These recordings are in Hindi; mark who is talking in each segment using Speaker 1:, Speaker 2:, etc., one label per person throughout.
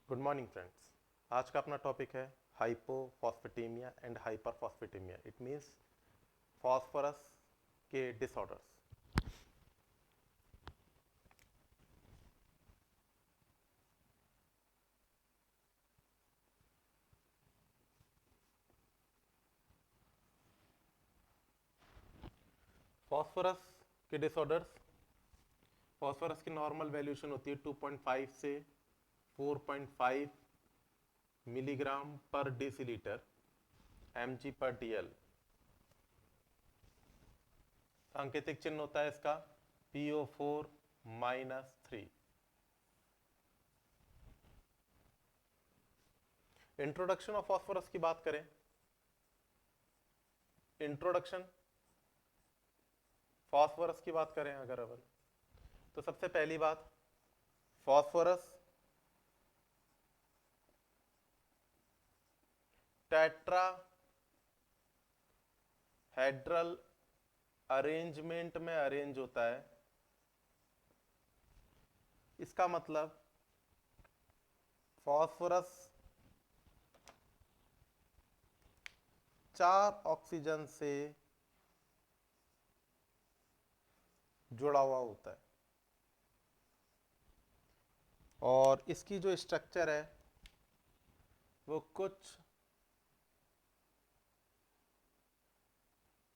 Speaker 1: Good morning friends. आज का अपना टॉपिक है hypophosphatemia and hyperphosphatemia. It means phosphorus के डिसऑर्डर्स। फॉस्फोरस के डिसऑर्डर्स। फॉस्फोरस की नॉर्मल वैल्यूशन होती है 2.5 से 4.5 मिलीग्राम पर डेसीलीटर mg पर dl। सांकेतिक चिन्ह होता है इसका PO4-3। इंट्रोडक्शन ऑफ फॉस्फोरस की बात करें, इंट्रोडक्शन फॉस्फोरस की बात करें अगर अपन, तो सबसे पहली बात, फॉस्फोरस टेट्रा हेड्रल अरेंजमेंट में अरेंज होता है। इसका मतलब फॉस्फोरस 4 ऑक्सीजन से जुड़ा हुआ होता है और इसकी जो स्ट्रक्चर है वो कुछ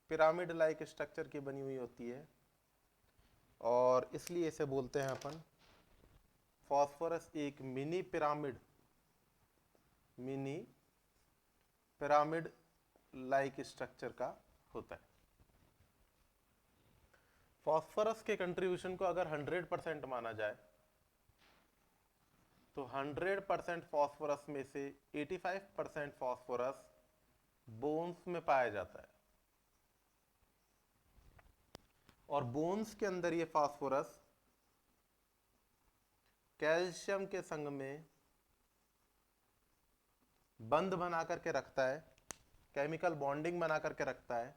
Speaker 1: पिरामिड लाइक स्ट्रक्चर की बनी हुई होती है और इसलिए इसे बोलते हैं अपन फॉस्फोरस एक मिनी पिरामिड लाइक स्ट्रक्चर का होता है। फॉस्फोरस के कंट्रीब्यूशन को अगर 100% माना जाए तो 100% फॉस्फोरस में से 85% फॉस्फोरस बोन्स में पाया जाता है और बोन्स के अंदर ये फॉस्फोरस कैल्शियम के संग में बंध बना करके रखता है, केमिकल बॉन्डिंग बना करके रखता है,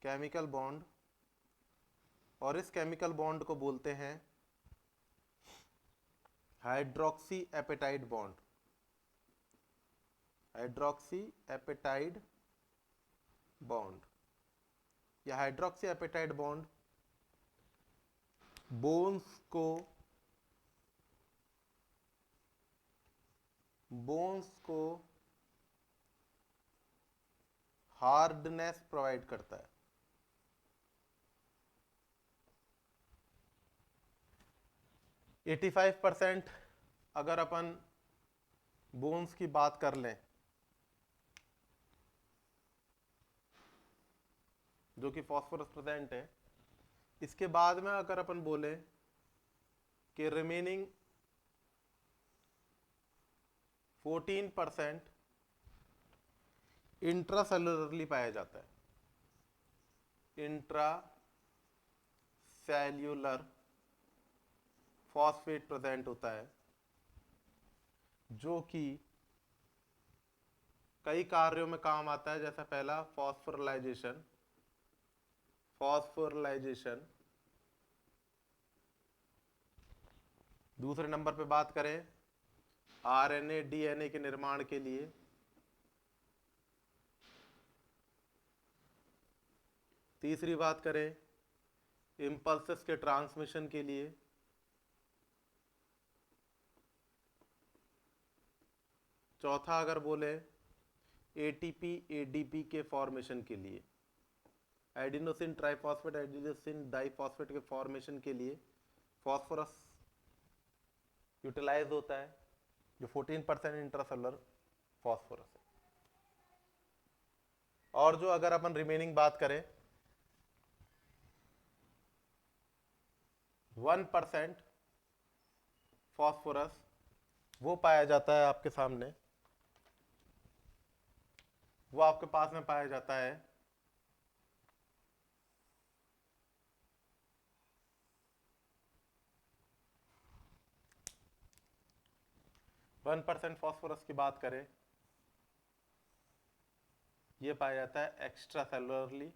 Speaker 1: केमिकल बॉन्ड, और इस केमिकल बॉन्ड को बोलते हैं हाइड्रोक्सी एपेटाइड बॉन्ड। हाइड्रोक्सी एपेटाइड बॉन्ड या हाइड्रोक्सी एपेटाइड बॉन्ड बोन्स को हार्डनेस प्रोवाइड करता है। एटी 85% अगर अपन बोन्स की बात कर लें जो कि फॉस्फोरस प्रेजेंट है, इसके बाद में अगर अपन बोले कि रिमेनिंग 14% इंट्रासेलुलरली पाया जाता है। इंट्रा सेल्यूलर फॉस्फेट प्रेजेंट होता है जो कि कई कार्यों में काम आता है। जैसा पहला फॉस्फोरलाइजेशन, दूसरे नंबर पे बात करें आरएनए डीएनए के निर्माण के लिए, तीसरी बात करें इंपल्सेस के ट्रांसमिशन के लिए, चौथा अगर बोले एटीपी एडीपी के फॉर्मेशन के लिए, एडिनोसिन ट्राइफॉस्फेट एडिनोसिन डाइफॉस्फेट के फॉर्मेशन के लिए फॉस्फोरस यूटिलाइज होता है, जो 14% इंट्रासेलुलर फॉस्फोरस है। और जो अगर अपन रिमेनिंग बात करें 1% फॉस्फोरस, वो पाया जाता है आपके सामने, वो आपके पास में पाया जाता है 1% फॉस्फोरस की बात करें, ये पाया जाता है एक्स्ट्रा सेलुलरली,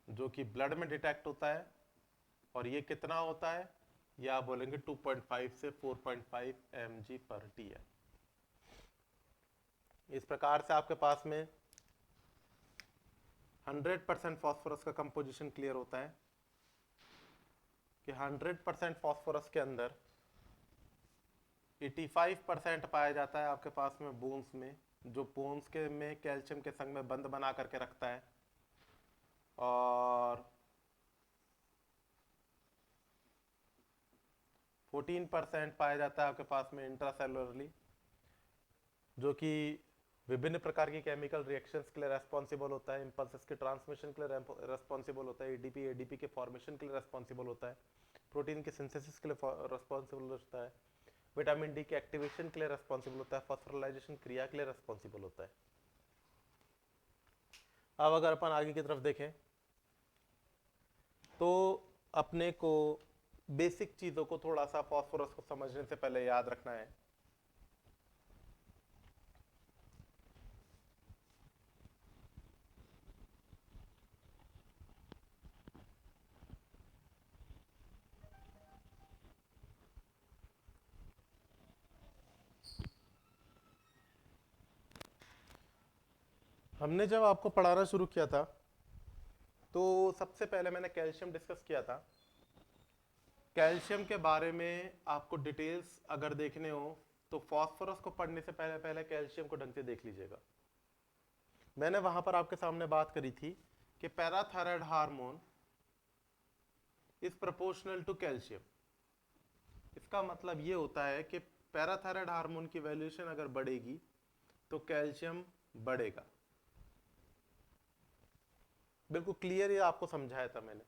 Speaker 1: जो कि ब्लड में डिटेक्ट होता है। और ये कितना होता है या आप बोलेंगे 2.5 से 4.5 mg/T है। इस प्रकार से आपके पास में 100% फॉस्फोरस का कंपोजिशन क्लियर होता है कि 100% फॉस्फोरस के अंदर 85% पाया जाता है आपके पास में बोन्स में, जो बोन्स के में कैल्शियम के संग में बंध बना करके रखता है, और 14% पाया जाता है आपके पास में इंट्रासेलुलरली, जो कि विभिन्न प्रकार की केमिकल रिएक्शंस के लिए रेस्पॉन्सिबल होता है, इंपल्सेस के ट्रांसमिशन के लिए रेस्पॉन्सिबल होता है, एडीपी के फॉर्मेशन के लिए रेस्पॉन्सिबल होता है, प्रोटीन के सिंथेसिस के लिए रेस्पॉन्सिबल होता है, विटामिन डी के एक्टिवेशन के लिए रेस्पॉन्सिबल होता है, फॉस्फोराइलेशन क्रिया के लिए रेस्पॉन्सिबल होता है। अब अगर अपन आगे की तरफ देखें तो अपने को बेसिक चीजों को थोड़ा सा फॉस्फोरस को समझने से पहले याद रखना है। हमने जब आपको पढ़ाना शुरू किया था तो सबसे पहले मैंने कैल्शियम डिस्कस किया था। कैल्शियम के बारे में आपको डिटेल्स अगर देखने हो तो फॉस्फोरस को पढ़ने से पहले पहले कैल्शियम को ढंग से देख लीजिएगा। मैंने वहां पर आपके सामने बात करी थी कि parathyroid hormone is proportional to calcium. इसका मतलब ये होता है कि पैराथायराइड हार्मोन की वैल्यूएशन अगर बढ़ेगी तो कैल्शियम बढ़ेगा। बिल्कुल क्लियर ये आपको समझाया था मैंने।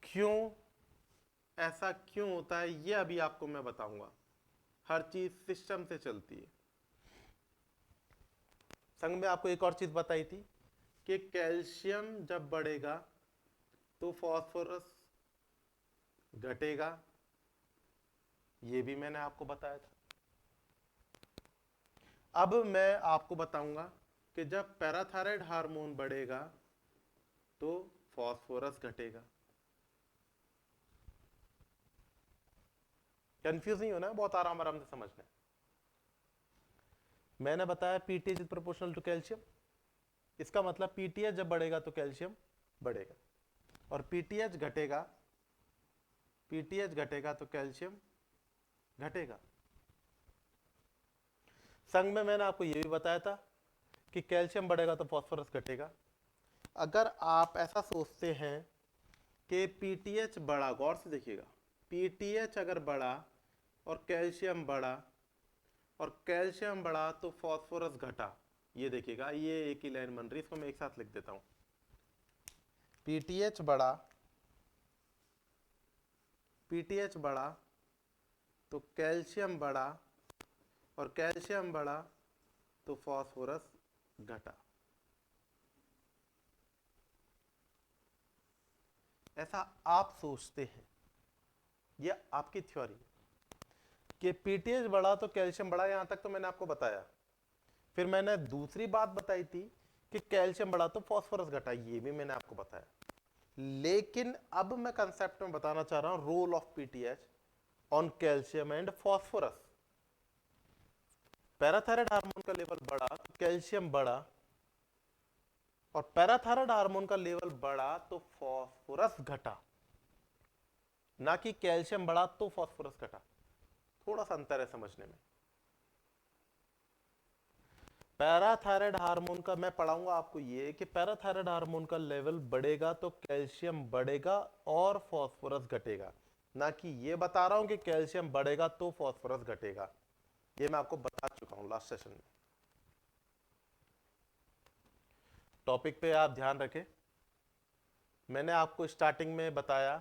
Speaker 1: क्यों ऐसा क्यों होता है ये अभी आपको मैं बताऊंगा। हर चीज सिस्टम से चलती है। संग में आपको एक और चीज बताई थी कि कैल्शियम जब बढ़ेगा तो फॉस्फोरस घटेगा, ये भी मैंने आपको बताया था। अब मैं आपको बताऊंगा कि जब पैराथायराइड हार्मोन बढ़ेगा तो फॉस्फोरस घटेगा। कंफ्यूज नहीं होना है, बहुत आराम आराम से समझना है। मैंने बताया PTH is proportional to calcium. इसका मतलब पीटीएच जब बढ़ेगा तो कैल्शियम बढ़ेगा, और पीटीएच घटेगा तो कैल्शियम घटेगा। संग में मैंने आपको यह भी बताया था कि कैल्शियम बढ़ेगा तो फॉस्फोरस घटेगा। अगर आप ऐसा सोचते हैं कि पीटीएच बढ़ा, गौर से देखिएगा, पीटीएच अगर बढ़ा और कैल्शियम बढ़ा और कैल्शियम बढ़ा तो फॉस्फोरस घटा, ये देखिएगा, ये एक ही लाइन बन रही है। इसको मैं एक साथ लिख देता हूं। पीटीएच बढ़ा तो कैल्शियम बढ़ा, और कैल्शियम बढ़ा तो फॉस्फोरस घटा। ऐसा आप सोचते हैं, यह आपकी थ्योरी कि पीटीएच बढ़ा तो कैल्शियम बढ़ा। यहां तक तो मैंने आपको बताया। फिर मैंने दूसरी बात बताई थी कि कैल्शियम बढ़ा तो फॉस्फोरस घटा, ये भी मैंने आपको बताया। लेकिन अब मैं कंसेप्ट में बताना चाह रहा हूं role of PTH on calcium and phosphorus. Parathyroid hormone का लेवल बढ़ा तो कैल्शियम बढ़ा, और पैराथायराइड हार्मोन का लेवल बढ़ा तो फॉस्फोरस घटा, ना कि कैल्शियम बढ़ा तो फॉस्फोरस घटा। थोड़ा सा अंतर है समझने में। पैराथायराइड हार्मोन का मैं पढ़ाऊंगा आपको ये कि पैराथायराइड हार्मोन का लेवल बढ़ेगा तो कैल्शियम बढ़ेगा और फॉस्फोरस घटेगा, ना कि ये बता रहा हूं कि कैल्शियम बढ़ेगा तो फॉस्फोरस घटेगा। ये मैं आपको बता चुका हूं लास्ट सेशन में। टॉपिक पे आप ध्यान रखें। मैंने आपको स्टार्टिंग में बताया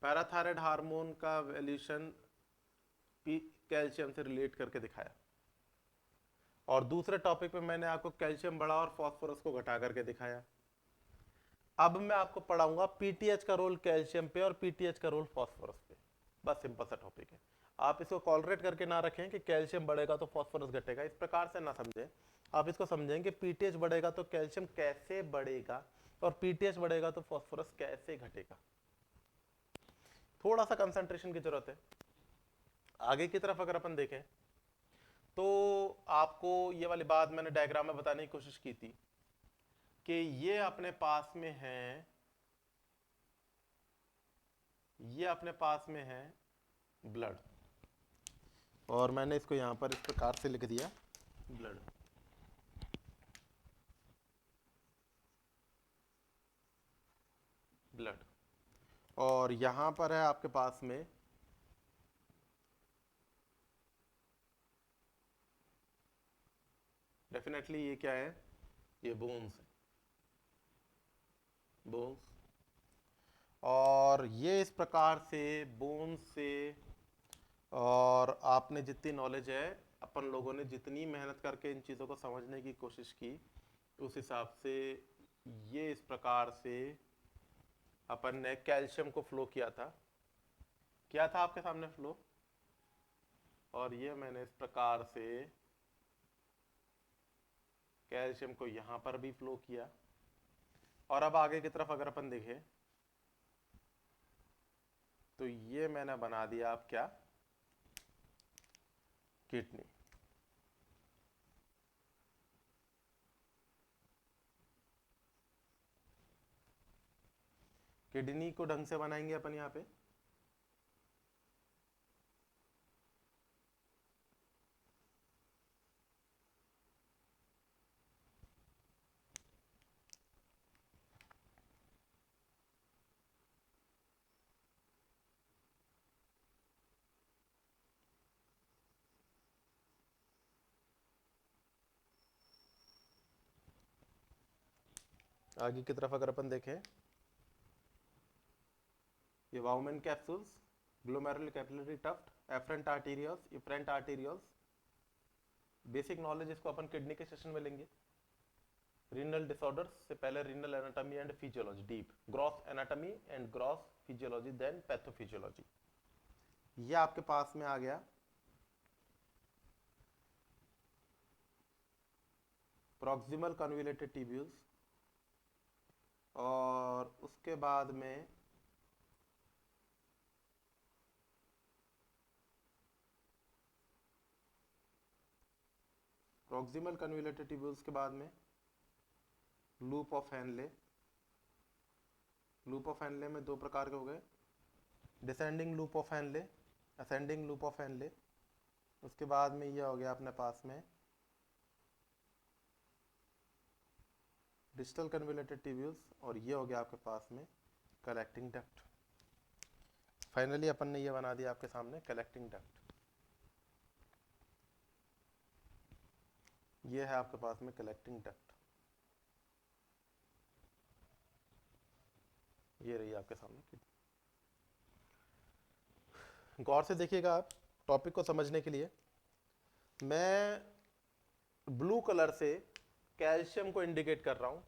Speaker 1: पैराथायराइड हार्मोन का वैल्यूएशन कैल्शियम से रिलेट करके दिखाया, और दूसरे टॉपिक पे मैंने आपको कैल्शियम बढ़ा और फॉस्फोरस को घटा करके दिखाया। अब मैं आपको पढ़ाऊंगा पीटीएच का रोल कैल्शियम पे और पीटीएच का रोल फॉस्फोरस पे। बस सिंपल सा टॉपिक है। आप इसको कॉलरेट करके ना रखें कि कैल्शियम बढ़ेगा तो फॉस्फोरस घटेगा, इस प्रकार से ना समझें। आप इसको समझें कि पीटीएच बढ़ेगा तो कैल्शियम कैसे बढ़ेगा और पीटीएच बढ़ेगा तो फॉस्फोरस कैसे घटेगा। थोड़ा सा कंसंट्रेशन की जरूरत है। आगे की तरफ अगर अपन देखें तो आपको ये वाली बात मैंने डायग्राम में बताने की कोशिश की थी कि ये अपने पास में है, ये अपने पास में है ब्लड, और मैंने इसको यहां पर इस प्रकार से लिख दिया ब्लड। ब्लड, और यहां पर है आपके पास में डेफिनेटली ये क्या है, ये बोन्स है, बोन्स। और ये इस प्रकार से बोन्स से, और आपने जितनी नॉलेज है, अपन लोगों ने जितनी मेहनत करके इन चीज़ों को समझने की कोशिश की, उस हिसाब से ये इस प्रकार से अपन ने कैल्शियम को फ्लो किया था आपके सामने फ्लो, और ये मैंने इस प्रकार से कैल्शियम को यहां पर भी फ्लो किया। और अब आगे की तरफ अगर अपन देखें तो ये मैंने बना दिया आप क्या, किडनी। किडनी को ढंग से बनाएंगे अपन यहां पे, आगे की तरफ अगर अपन देखें, ये Bowman capsules, glomerular capillary tuft, afferent arterioles, efferent arterioles. Basic knowledge इसको अपन किडनी के सेशन में लेंगे। रीनल डिसऑर्डर्स से पहले renal anatomy and physiology, deep gross anatomy and gross physiology, then pathophysiology. ये आपके पास में आ गया प्रॉक्सिमल कन्वोल्यूटेड ट्यूब्यूल्स, और उसके बाद में प्रॉक्सिमल कन्वोल्यूटेड ट्यूब्यूल्स के बाद में loop of Henle. Loop of Henle में दो प्रकार के हो गए, descending loop of Henle, ascending loop of Henle. उसके बाद में ये हो गया अपने पास में डिस्टल कन्वोल्यूटेड ट्यूब्यूल्स, और ये हो गया आपके पास में कलेक्टिंग डक्ट। फाइनली अपन ने ये बना दिया आपके सामने कलेक्टिंग डक्ट। ये है आपके पास में कलेक्टिंग डक्ट, ये रही आपके सामने। गौर से देखिएगा आप, टॉपिक को समझने के लिए मैं ब्लू कलर से कैल्शियम को इंडिकेट कर रहा हूं।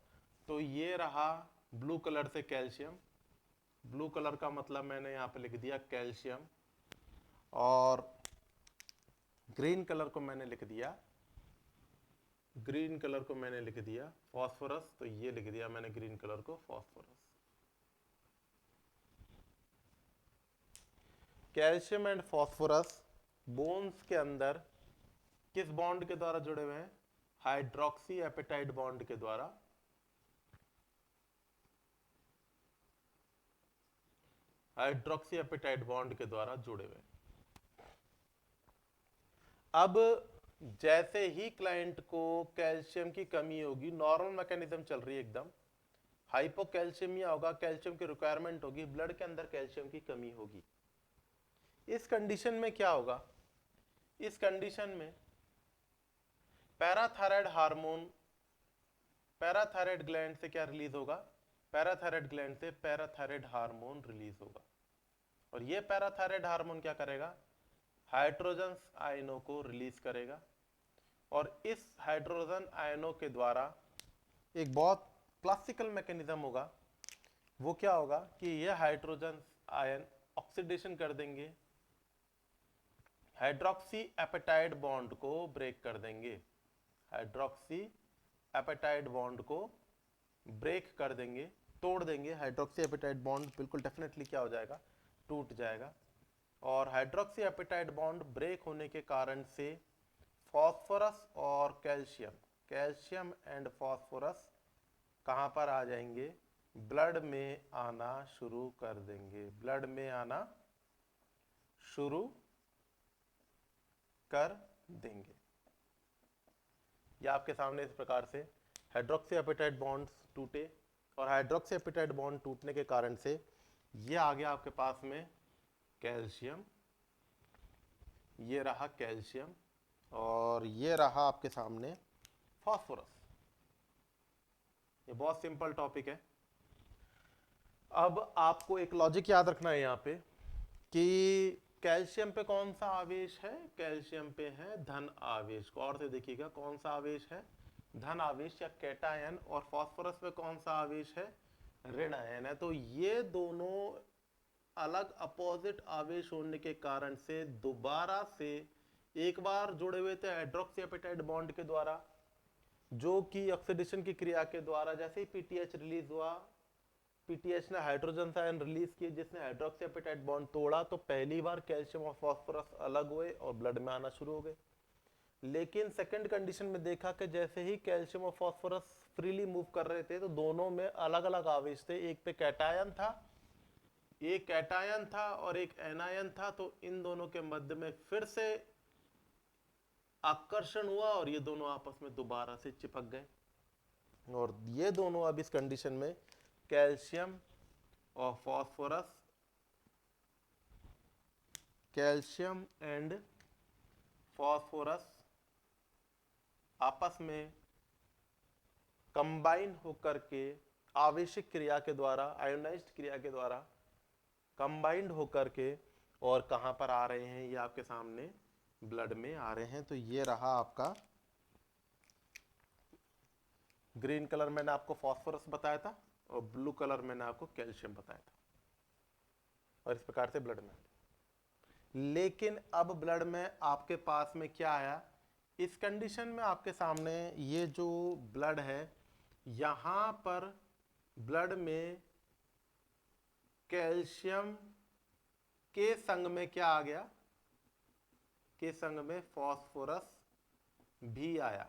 Speaker 1: तो ये रहा ब्लू कलर से कैल्शियम, ब्लू कलर का मतलब मैंने यहां पे लिख दिया कैल्शियम, और ग्रीन कलर को मैंने लिख दिया, ग्रीन कलर को मैंने लिख दिया फॉस्फोरस। तो ये लिख दिया मैंने ग्रीन कलर को phosphorus. Calcium and phosphorus bones के अंदर किस बॉन्ड के द्वारा जुड़े हुए हैं, हाइड्रोक्सी एपेटाइट बॉन्ड के द्वारा। हाइड्रोक्सी एपेटाइट बॉन्ड के द्वारा जुड़े हुए। अब जैसे ही क्लाइंट को कैल्शियम की कमी होगी, नॉर्मल मैकेनिज्म चल रही है एकदम, हाइपोकैल्शियमिया होगा, कैल्शियम की रिक्वायरमेंट होगी, ब्लड के अंदर कैल्शियम की कमी होगी। इस कंडीशन में क्या होगा, इस कंडीशन में पैराथायराइड हार्मोन, पैराथायराइड ग्लैंड से क्या रिलीज होगा, पैराथायराइड ग्लैंड से पैराथायराइड हार्मोन रिलीज होगा। और ये पैराथायराइड हार्मोन क्या करेगा, हाइड्रोजन आयनों को रिलीज करेगा। और इस हाइड्रोजन आयनों के द्वारा एक बहुत क्लासिकल मैकेनिज्म होगा, वो क्या होगा कि ये हाइड्रोजन आयन ऑक्सीडेशन कर देंगे, हाइड्रोक्सी एपेटाइड बॉन्ड को ब्रेक कर देंगे, हाइड्रोक्सी एपेटाइड बॉन्ड को ब्रेक कर देंगे, तोड़ देंगे। हाइड्रोक्सी एपेटाइड बॉन्ड बिल्कुल डेफिनेटली क्या हो जाएगा, टूट जाएगा। और हाइड्रोक्सी एपेटाइट बॉन्ड ब्रेक होने के कारण से फॉस्फोरस और कैल्शियम एंड फॉस्फोरस कहाँ पर आ जाएंगे, ब्लड में आना शुरू कर देंगे, ब्लड में आना शुरू कर देंगे। यह आपके सामने इस प्रकार से हाइड्रोक्सी एपेटाइट बॉन्ड्स टूटे, और हाइड्रोक्सी एपेटाइट बॉन्ड टूटने के कारण से ये आ गया आपके पास में कैल्शियम, ये रहा कैल्शियम, और ये रहा आपके सामने फास्फोरस। ये बहुत सिंपल टॉपिक है। अब आपको एक लॉजिक याद रखना है यहाँ पे कि कैल्शियम पे कौन सा आवेश है, कैल्शियम पे है धन आवेश। गौर से देखिएगा कौन सा आवेश है, धन आवेश या कैटायन, और फास्फोरस पे कौन सा आवेश है, ऋण आयन है। तो ये दोनों अलग अपोजिट आवेश होने के कारण से दोबारा से एक बार जुड़े हुए थे हाइड्रोक्सी एपेटाइट बॉन्ड के द्वारा, जो कि ऑक्सीडेशन की क्रिया के द्वारा जैसे ही पीटीएच रिलीज हुआ, पीटीएच ने हाइड्रोजन आयन रिलीज किए जिसने हाइड्रोक्सी एपेटाइट बॉन्ड तोड़ा, तो पहली बार कैल्शियम और फास्फोरस अलग हुए और ब्लड में आना शुरू हो गए। लेकिन सेकंड कंडीशन में देखा कि जैसे ही कैल्शियम और फास्फोरस फ्रीली मूव कर रहे थे तो दोनों में अलग अलग आवेश थे, एक पे कैटायन था, एक कैटायन था और एक एनायन था। तो इन दोनों के मध्य में फिर से आकर्षण हुआ और ये दोनों आपस में दोबारा से चिपक गए, और ये दोनों अब इस कंडीशन में कैल्शियम और फास्फोरस, कैल्शियम एंड फास्फोरस आपस में कंबाइन होकर के आवेशिक क्रिया के द्वारा, आयोनाइज्ड क्रिया के द्वारा कंबाइंड होकर के और कहां पर आ रहे हैं, ये आपके सामने ब्लड में आ रहे हैं। तो ये रहा आपका ग्रीन कलर मैंने आपको फास्फोरस बताया था और ब्लू कलर मैंने आपको कैल्शियम बताया था, और इस प्रकार से ब्लड में। लेकिन अब ब्लड में आपके पास में क्या आया, इस कंडीशन में आपके सामने ये जो ब्लड है, यहां पर ब्लड में कैल्शियम के संग में क्या आ गया, के संग में फास्फोरस भी आया।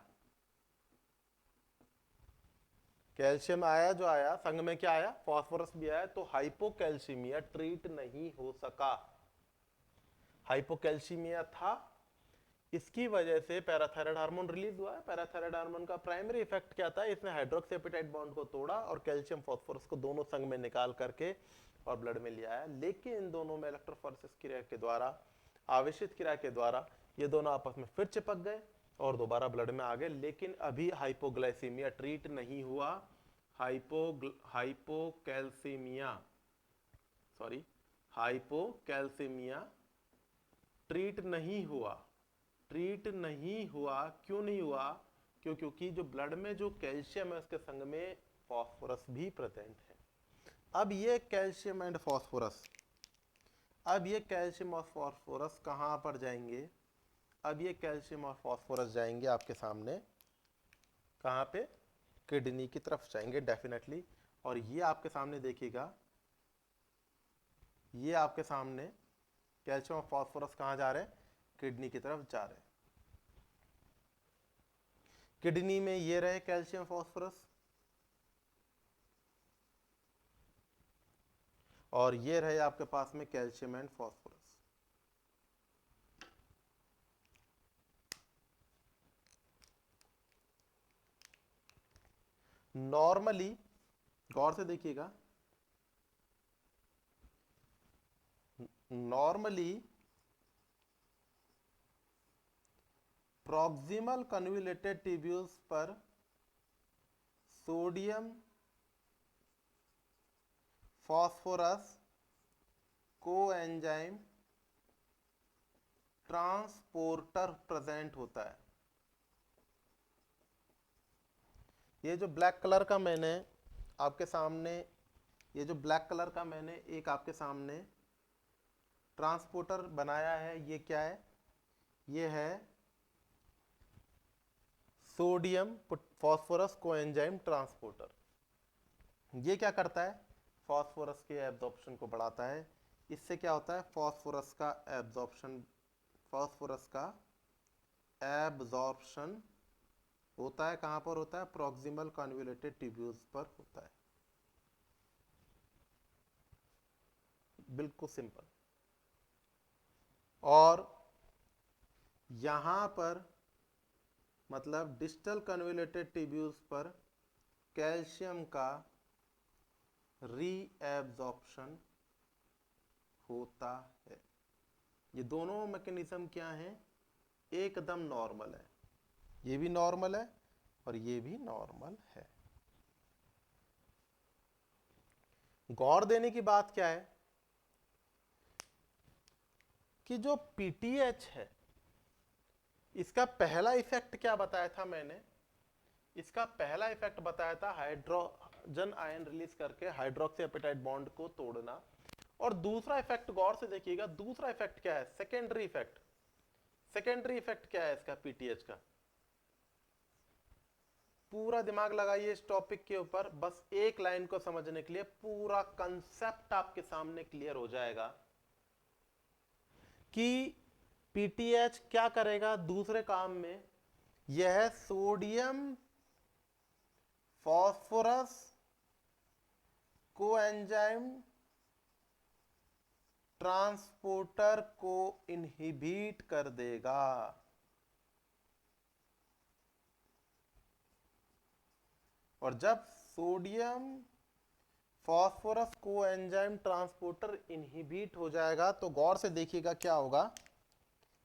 Speaker 1: कैल्शियम आया, जो आया संग में क्या आया, फास्फोरस भी आया। तो हाइपोकैल्सीमिया ट्रीट नहीं हो सका। हाइपोकैल्सीमिया था, इसकी वजह से पैराथायराइड हार्मोन रिलीज हुआ है। पैराथायराइड हार्मोन का प्राइमरी इफेक्ट क्या था, इसने हाइड्रोक्सी एपेटाइट बॉन्ड को तोड़ा और कैल्शियम फास्फोरस को दोनों संग में निकाल करके और ब्लड में ले आया। लेकिन इन दोनों में इलेक्ट्रोफोरेसिस क्रिया के द्वारा, आवेशित क्रिया के द्वारा ये दोनों आपस में फिर चिपक गए और दोबारा ब्लड में आ गए। लेकिन अभी हाइपोग्लाइसीमिया ट्रीट नहीं हुआ, हाइपोकैल्सीमिया ट्रीट नहीं हुआ। ट्रीट नहीं हुआ, क्यों नहीं हुआ, क्योंकि जो ब्लड में जो कैल्शियम है उसके संग में फास्फोरस भी प्रेजेंट है। अब ये कैल्शियम एंड फास्फोरस, अब ये कैल्शियम और फास्फोरस कहां पर जाएंगे, अब ये कैल्शियम और फास्फोरस जाएंगे आपके सामने कहां पे, किडनी की तरफ जाएंगे डेफिनेटली। और ये आपके सामने देखिएगा, ये आपके सामने कैल्शियम और फास्फोरस कहां जा रहे हैं, किडनी की तरफ जा रहे हैं। किडनी में ये रहे कैल्शियम फास्फोरस, और ये रहे आपके पास में कैल्शियम एंड फास्फोरस। नॉर्मली गौर से देखिएगा, नॉर्मली प्रॉक्सिमल कन्वोल्यूटेड ट्यूब्यूल्स पर sodium phosphorus coenzyme transporter present होता है। ये जो ब्लैक कलर का मैंने आपके सामने, ये जो ब्लैक कलर का मैंने एक आपके सामने ट्रांसपोर्टर बनाया है, ये क्या है, ये है सोडियम फास्फोरस कोएंजाइम ट्रांसपोर्टर। ये क्या करता है, फास्फोरस के एब्जॉर्प्शन को बढ़ाता है, इससे क्या होता है, फॉस्फोरस का एब्जॉर्प्शन, फॉस्फोरस का एब्जॉर्प्शन होता है। कहां पर होता है, प्रॉक्सिमल कन्वोल्यूटेड ट्यूब्यूल्स पर होता है। बिल्कुल सिंपल। और यहां पर मतलब डिस्टल कन्वोल्यूटेड ट्यूब्यूल्स पर कैल्शियम का रीएब्जॉर्प्शन होता है। ये दोनों मैकेनिज्म क्या हैं, एकदम नॉर्मल है। ये भी नॉर्मल है और ये भी नॉर्मल है। गौर देने की बात क्या है कि जो पीटीएच है, इसका पहला इफेक्ट क्या बताया था मैंने, इसका पहला इफेक्ट बताया था हाइड्रोजन आयन रिलीज करके हाइड्रोक्सी एपेटाइट बॉन्ड को तोड़ना। और दूसरा इफेक्ट गौर से देखिएगा, दूसरा इफेक्ट क्या है, सेकेंडरी इफेक्ट। सेकेंडरी इफेक्ट क्या है इसका, पीटीएच का, पूरा दिमाग लगाइए इस टॉपिक के ऊपर, बस एक लाइन को समझने के लिए पूरा कंसेप्ट आपके सामने क्लियर हो जाएगा कि पीटीएच क्या करेगा दूसरे काम में। यह सोडियम फॉस्फोरस कोएंजाइम ट्रांसपोर्टर को इनहिबिट कर देगा। और जब sodium phosphorus coenzyme transporter inhibit हो जाएगा तो गौर से देखिएगा क्या होगा।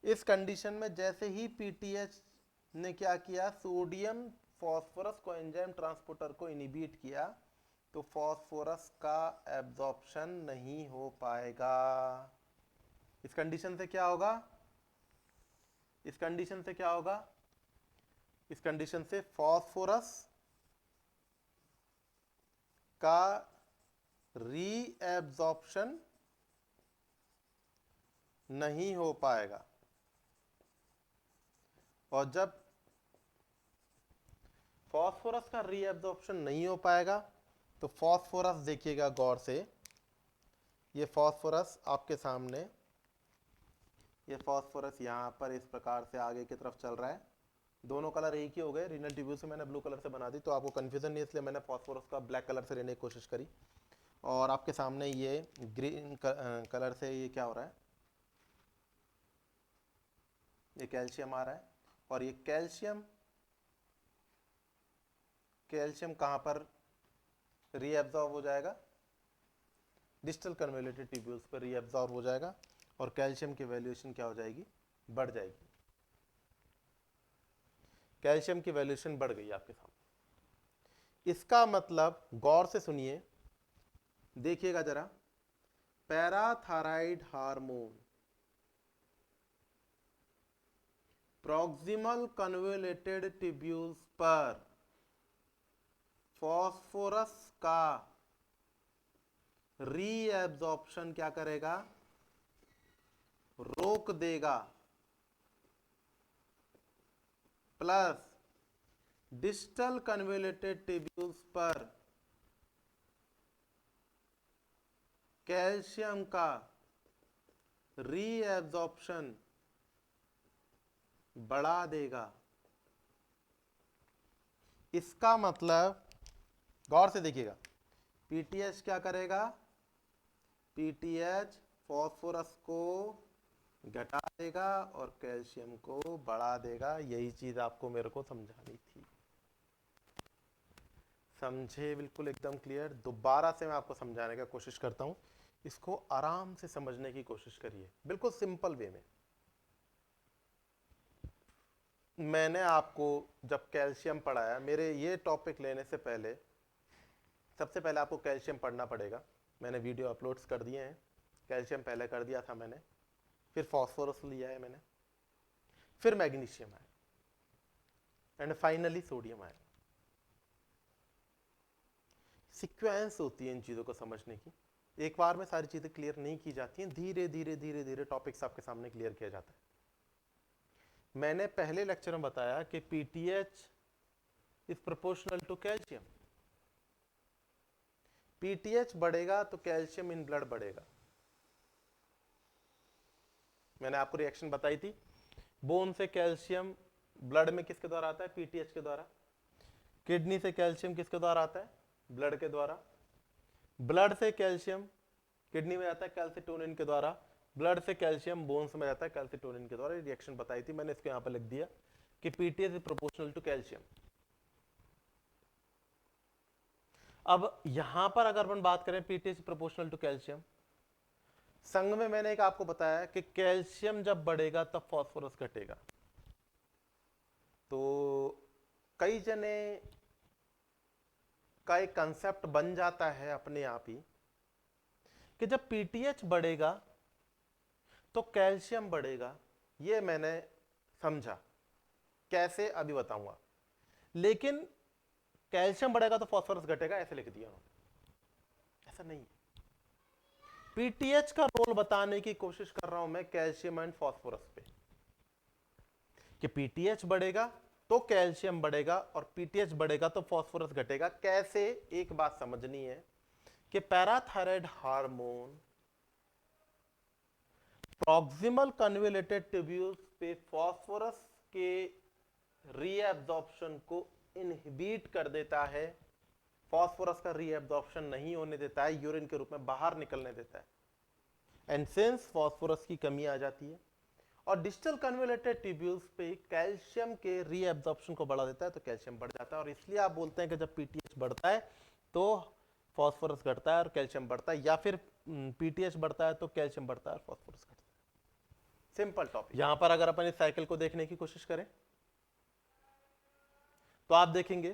Speaker 1: इस कंडीशन में जैसे ही पीटीएच ने क्या किया, सोडियम फॉस्फोरस कोएंजाइम ट्रांसपोर्टर को इनहिबिट किया, तो फॉस्फोरस का एब्जॉर्प्शन नहीं हो पाएगा। इस कंडीशन से क्या होगा, इस कंडीशन से क्या होगा, इस कंडीशन से फॉस्फोरस का रीएब्जॉर्प्शन नहीं हो पाएगा। और जब फॉस्फोरस का रीएब्जॉर्प्शन नहीं हो पाएगा तो फॉस्फोरस देखिएगा गौर से, ये फॉस्फोरस आपके सामने, ये फॉस्फोरस यहां पर इस प्रकार से आगे की तरफ चल रहा है। दोनों कलर एक ही हो गए, रीनल ट्यूब्यूल से मैंने ब्लू कलर से बना दी तो आपको कंफ्यूजन नहीं, इसलिए मैंने फॉस्फोरस का ब्लैक कलर से लेने की कोशिश करी। और आपके सामने ये ग्रीन कलर से ये क्या हो रहा है, ये कैल्शियम आ रहा है। और ये कैल्शियम, कैल्शियम कहां पर रीएब्जॉर्ब हो जाएगा, डिस्टल कन्वोल्यूटेड ट्यूब्यूल्स पर रीएब्जॉर्ब हो जाएगा और कैल्शियम की वैल्यूएशन क्या हो जाएगी, बढ़ जाएगी। कैल्शियम की वैल्यूएशन बढ़ गई आपके सामने। इसका मतलब गौर से सुनिए, देखिएगा जरा, parathyroid hormone proximal convoluted tubules पर फॉस्फोरस का रीएब्जॉर्प्शन क्या करेगा, रोक देगा। प्लस डिस्टल कन्वोल्यूटेड ट्यूब्यूल्स पर कैल्शियम का रीएब्जॉर्प्शन बढ़ा देगा। इसका मतलब गौर से देखिएगा, पीटीएच क्या करेगा, पीटीएच फॉस्फोरस को घटा देगा और कैल्शियम को बढ़ा देगा। यही चीज आपको मेरे को समझानी थी। समझे, बिल्कुल एकदम क्लियर। दोबारा से मैं आपको समझाने की कोशिश करता हूं, इसको आराम से समझने की कोशिश करिए, बिल्कुल सिंपल वे में। मैंने आपको जब कैल्शियम पढ़ाया, मेरे ये टॉपिक लेने से पहले सबसे पहले आपको कैल्शियम पढ़ना पड़ेगा। मैंने वीडियो अपलोड्स कर दिए हैं, कैल्शियम पहले कर दिया था मैंने, फिर फॉस्फोरस लिया है मैंने, फिर मैग्नीशियम आया एंड फाइनली सोडियम आया। सीक्वेंस होती है इन चीज़ों को समझने की, एक बार में सारी चीज़ें क्लियर नहीं की जाती हैं, धीरे धीरे धीरे धीरे टॉपिक्स आपके सामने क्लियर किया जाता है। मैंने पहले लेक्चर में बताया कि PTH is proportional to calcium. PTH बढ़ेगा तो कैल्शियम इन ब्लड बढ़ेगा। मैंने आपको रिएक्शन बताई थी। बोन से कैल्शियम ब्लड में किसके द्वारा आता है? पीटीएच के द्वारा। किडनी से कैल्शियम किसके द्वारा आता है? ब्लड के द्वारा। ब्लड से कैल्शियम किडनी में आता है कैल्सिटोनिन के द्वारा। ब्लड से कैल्शियम बोन्स में आता है कैल्सिटोनिन के द्वारा। रिएक्शन बताई थी मैंने, इसको यहां पर लिख दिया कि PTH is proportional to calcium. अब यहां पर अगर अपन बात करें पीटीएच प्रोपोर्शनल टू कैल्शियम, संग में मैंने एक आपको बताया कि कैल्शियम जब बढ़ेगा तब फास्फोरस घटेगा। तो कई जने का एक कंसेप्ट बन जाता है अपने आप ही कि जब पीटीएच बढ़ेगा तो कैल्शियम बढ़ेगा। ये मैंने समझा, कैसे अभी बताऊंगा। लेकिन कैल्शियम बढ़ेगा तो फास्फोरस घटेगा ऐसे लिख दिया उन्होंने, ऐसा नहीं है। पीटीएच का रोल बताने की कोशिश कर रहा हूं मैं कैल्शियम एंड फास्फोरस पे, कि पीटीएच बढ़ेगा तो कैल्शियम बढ़ेगा और पीटीएच बढ़ेगा तो फास्फोरस घटेगा। कैसे? एक बात समझनी है कि parathyroid hormone proximal convoluted tubules पे फास्फोरस के रीएब्जॉर्प्शन को इनहिबिट कर देता है। फास्फोरस का रीएब्जॉर्प्शन नहीं होने देता है, यूरिन के रूप में बाहर निकलने देता है। एंड सिंस फास्फोरस की कमी आ जाती है और डिस्टल कन्वोल्यूटेड ट्यूब्यूल्स पे कैल्शियम के रीएब्जॉर्प्शन को बढ़ा देता है तो कैल्शियम बढ़ जाता है। और इसलिए आप बोलते हैं कि जब पीटीएच बढ़ता है तो फास्फोरस घटता है और कैल्शियम बढ़ता है, या फिर पीटीएच बढ़ता है तो कैल्शियम बढ़ता है और फास्फोरस घटता है। Simple topic. यहां पर अगर अपन इस साइकिल को देखने की कोशिश करें तो आप देखेंगे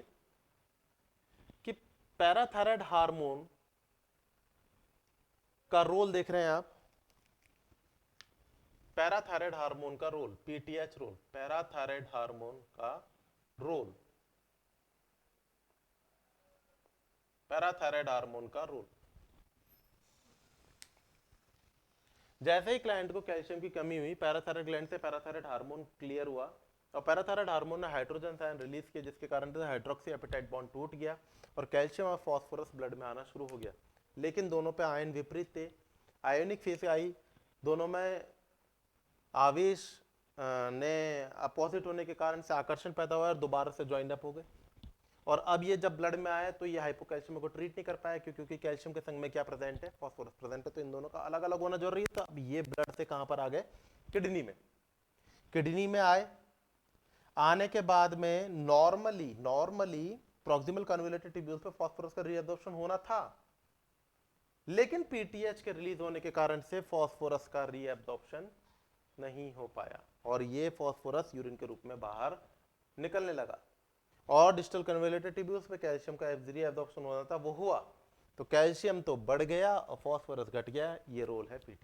Speaker 1: कि पैराथायराइड हार्मोन का रोल देख रहे हैं आप। पैराथायराइड हार्मोन का role, PTH role, parathyroid hormone का रोल, पैराथायराइड हार्मोन का रोल। जैसे ही क्लाइंट को कैल्शियम की कमी हुई, पैराथायराइड ग्लैंड से पैराथायराइड हार्मोन क्लियर हुआ और पैराथायराइड हार्मोन ने हाइड्रोजन आयन रिलीज किया, जिसके कारण से हाइड्रोक्सी एपेटाइट बॉन्ड टूट गया और कैल्शियम और फास्फोरस ब्लड में आना शुरू हो गया। लेकिन दोनों पे आयन विपरीत थे। आयोनिक फेज आई, दोनों में आवेश ने अपोजिट होने के कारण से आकर्षण पैदा हुआ और दोबारा से ज्वाइन अप हो गए। और अब ये जब ब्लड में आया तो ये हाइपोकैल्शियम को ट्रीट नहीं कर पाया, क्योंकि कैल्शियम के संग में क्या प्रेजेंट है? फास्फोरस प्रेजेंट है। तो इन दोनों का अलग अलग होना जरूरी है। तो अब ये ब्लड से कहां पर आ गए? किडनी में। किडनी में आए, आने के बाद में नॉर्मली प्रॉक्सिमल कन्वोल्यूटेड ट्यूब्यूल्स पे फास्फोरस का रीअब्जॉर्प्शन होना था, लेकिन पीटीएच के रिलीज होने के कारण से फास्फोरस का रीअब्जॉर्प्शन नहीं हो पाया और ये फास्फोरस यूरिन के रूप में बाहर निकलने लगा। और डिस्टल कन्वोल्यूटेड ट्यूब्यूल्स पे कैल्शियम का रीअब्जॉर्प्शन होना था, वो हुआ। तो कैल्शियम तो बढ़ गया और फास्फोरस घट गया। ये रोल है पीटीएच।